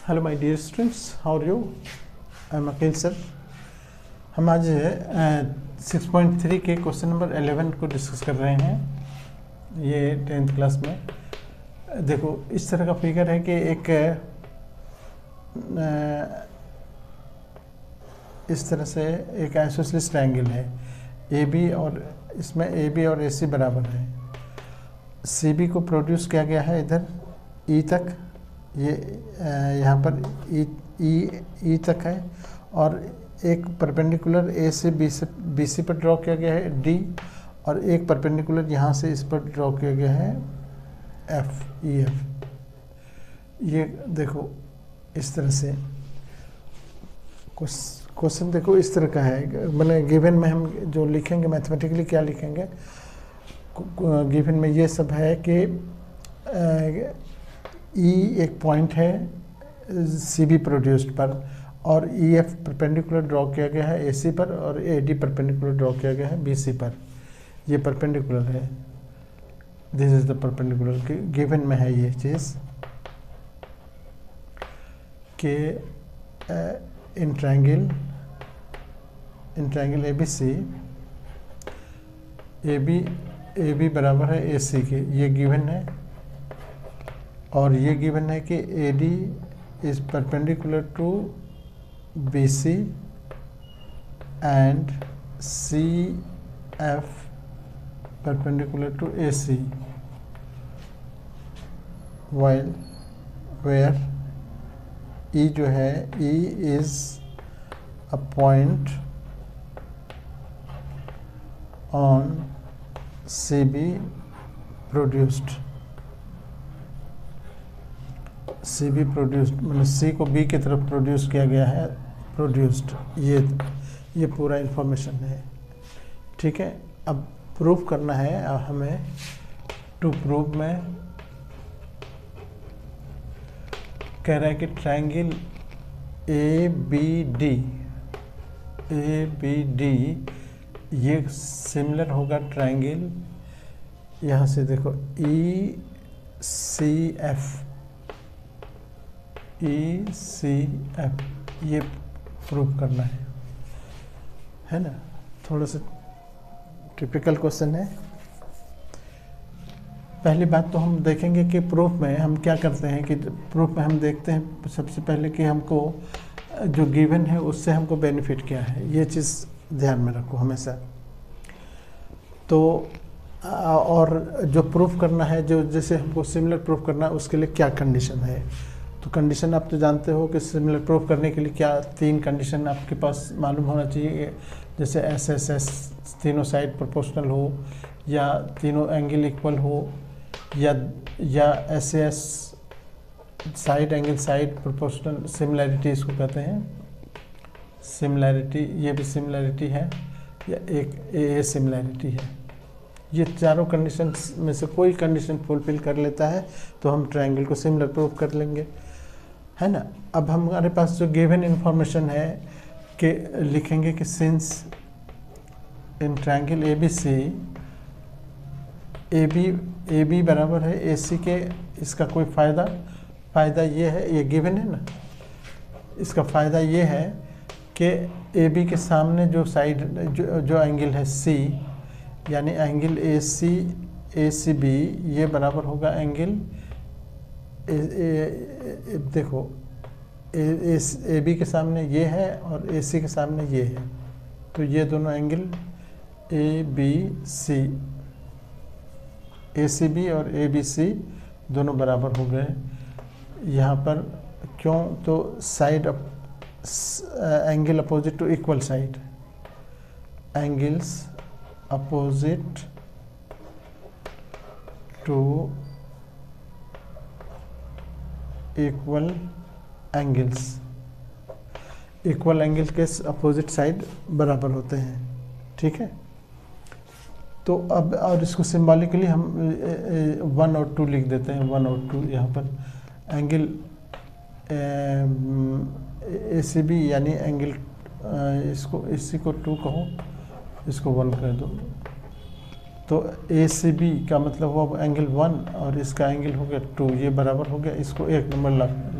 Hello my dear students, how are you? I am Akeel sir. हम आज 6.3 के question number 11 को डिस्कस कर रहे हैं। ये 10th क्लास में देखो इस तरह का फिगर है कि एक इस तरह से एक आइसोसेलेस ट्रायंगल है ए बी, और इसमें ए बी और ए सी बराबर है। सी बी को प्रोड्यूस किया गया है इधर ई तक, ये यहाँ पर ई तक है, और एक परपेंडिकुलर ए से बी सी पर ड्रॉ किया गया है डी, और एक परपेंडिकुलर यहाँ से इस पर ड्रॉ किया गया है एफ ई एफ। ये देखो इस तरह से क्वेश्चन देखो इस तरह का है। मैंने गिवन में हम जो लिखेंगे मैथमेटिकली क्या लिखेंगे, गिवन में ये सब है कि ई एक पॉइंट है सी बी प्रोड्यूस्ड पर, और ई एफ परपेंडिकुलर ड्रॉ किया गया है ए सी पर, और ए डी परपेंडिकुलर ड्रॉ किया गया है बी सी पर। ये परपेंडिकुलर है, this is the perpendicular. Given में है ये चीज़ कि in triangle A B C A B बराबर है ए सी के, ये गिवन है। और ये गिवन है कि A D is perpendicular to B C and C F perpendicular to A C, while where E जो है E is a point on C B produced. C B produced मतलब सी को B की तरफ produce किया गया है, produced. ये पूरा इंफॉर्मेशन है, ठीक है। अब प्रूफ करना है हमें। टू प्रूव में कह रहा है कि ट्रायंगल ए बी डी ये सिमिलर होगा ट्रायंगल, यहाँ से देखो ई सी एफ ये प्रूव करना है ना। थोड़ा सा टिपिकल क्वेश्चन है। पहली बात तो हम देखेंगे कि प्रूफ में हम क्या करते हैं, कि प्रूफ में हम देखते हैं सबसे पहले कि हमको जो गिवन है उससे हमको बेनिफिट क्या है, ये चीज़ ध्यान में रखो हमेशा। तो और जो प्रूफ करना है, जो जैसे हमको सिमिलर प्रूफ करना है, उसके लिए क्या कंडीशन है। तो कंडीशन आप तो जानते हो कि सिमिलर प्रूफ करने के लिए क्या 3 कंडीशन आपके पास मालूम होना चाहिए। जैसे एस एस एस तीनों साइड प्रोपोर्शनल हो, या तीनों एंगल इक्वल हो, या S S side angle side proportional, similarity इसको कहते हैं। सिमिलैरिटी, ये भी सिमिलैरिटी है, या एक ए सिमिलैरिटी है। ये चारों कंडीशंस में से कोई कंडीशन फुलफिल कर लेता है तो हम ट्रायंगल को सिमिलर प्रूफ कर लेंगे, है ना। अब हमारे पास जो गिवन इंफॉर्मेशन है कि लिखेंगे कि since in triangle A B C A B बराबर है ए सी के, इसका कोई फ़ायदा ये है, ये गिवन है ना। इसका फ़ायदा ये है कि ए बी के सामने जो साइड जो एंगल है सी, यानी एंगल ए सी बी, ये बराबर होगा एंगल देखो ए बी के सामने ये है और ए सी के सामने ये है, तो ये दोनों angle A B C B और ए बी सी दोनों बराबर हो गए। यहाँ पर क्यों, तो side angle opposite to equal side, angles opposite to equal angles के अपोजिट साइड बराबर होते हैं, ठीक है। तो अब और इसको सिंबॉलिकली हम 1 और 2 लिख देते हैं। 1 और 2 यहाँ पर एंगल ए सी बी, यानी एंगल इसी को 2 कहो, इसको 1 कर दो, तो ए सी बी का मतलब हुआ एंगल 1 और इसका एंगल हो गया 2, ये बराबर हो गया। इसको 1 नंबर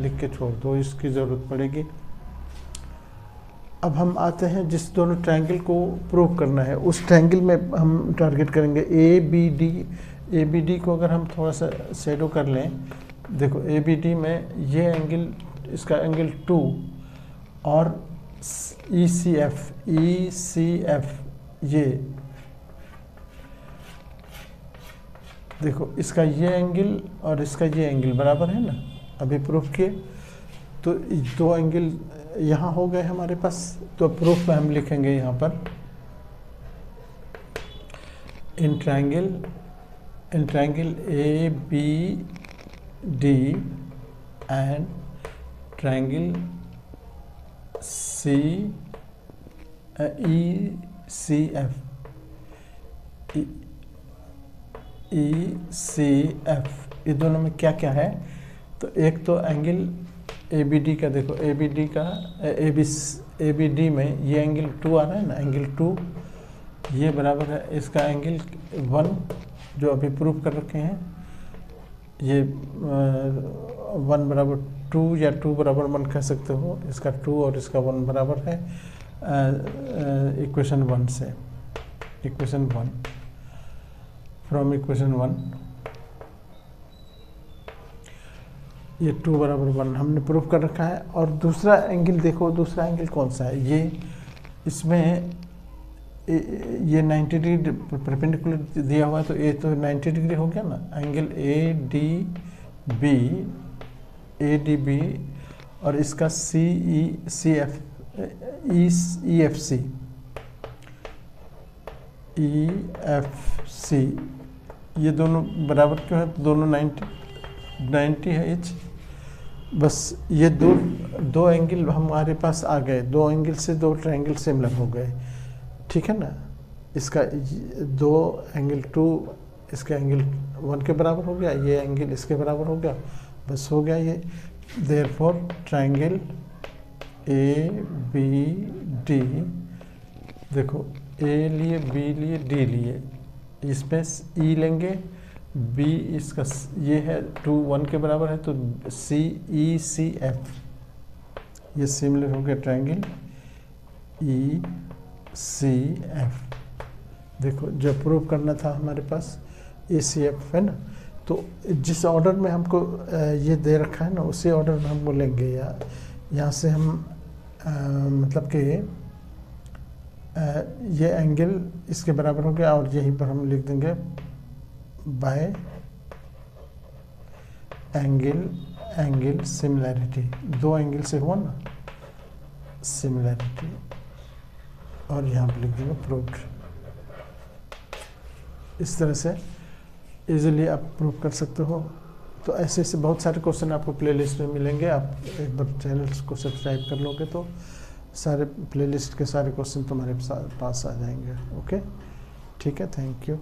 लिख के छोड़ दो, इसकी ज़रूरत पड़ेगी। अब हम आते हैं जिस दोनों ट्रायंगल को प्रूव करना है उस ट्रायंगल में हम टारगेट करेंगे A B D. A B D को अगर हम थोड़ा सा शेडो कर लें, देखो ए बी डी में ये एंगल, इसका एंगल 2 और ई सी एफ ये देखो, इसका ये एंगल और इसका ये एंगल बराबर है ना, अभी प्रूफ किए। तो दो एंगल यहाँ हो गए हमारे पास। तो प्रूफ में हम लिखेंगे यहाँ पर in triangle A B D and triangle C E C F ये दोनों में क्या क्या है। तो एक तो एंगल ए बी डी का, देखो ए बी डी में ये एंगल 2 आ रहा है ना, एंगल 2 ये बराबर है इसका एंगल 1 जो अभी प्रूफ कर रखे हैं। ये 1 बराबर 2 या 2 बराबर 1 कह सकते हो। इसका 2 और इसका 1 बराबर है इक्वेशन 1 से। इक्वेशन 1 फ्रॉम इक्वेशन 1 ये 2 बराबर 1 हमने प्रूफ कर रखा है। और दूसरा एंगल देखो, दूसरा एंगल कौन सा है, ये इसमें ये 90 डिग्री परपेंडिकुलर दिया हुआ है। तो ये तो 90 डिग्री हो गया ना, एंगल ए डी बी और इसका ई एफ सी ये दोनों बराबर क्यों है, दोनों 90 है एच। बस ये दो एंगल हमारे पास आ गए, दो एंगल से दो ट्रायंगल सिमिलर हो गए, ठीक है ना। इसका 2 एंगल 2 इसका एंगल 1 के बराबर हो गया, ये एंगल इसके बराबर हो गया, बस हो गया ये। Therefore triangle A B D, देखो ए लिए बी लिए डी लिए, इसमें ई लेंगे, बी इसका ये है 2 1 के बराबर है, तो सी ई सी एफ ये सिमिलर हो गया ट्रायंगल ई सी एफ। देखो जो प्रूव करना था हमारे पास ए सी एफ है ना, तो जिस ऑर्डर में हमको ये दे रखा है ना उसी ऑर्डर में हम बोलेंगे, या यहाँ से हम मतलब कि ये एंगल इसके बराबर हो गया और यहीं पर हम लिख देंगे बाय एंगल सिमिलैरिटी। 2 एंगल से हुआ ना सिमिलैरिटी, और यहाँ पर लिख देंगे प्रूव्ड। इस तरह से इजीली आप प्रूव कर सकते हो। तो ऐसे ऐसे बहुत सारे क्वेश्चन आपको प्लेलिस्ट में मिलेंगे। आप एक बार चैनल को सब्सक्राइब कर लोगे तो सारे प्लेलिस्ट के सारे क्वेश्चन तुम्हारे पास आ जाएंगे। ओके, ठीक है, थैंक यू।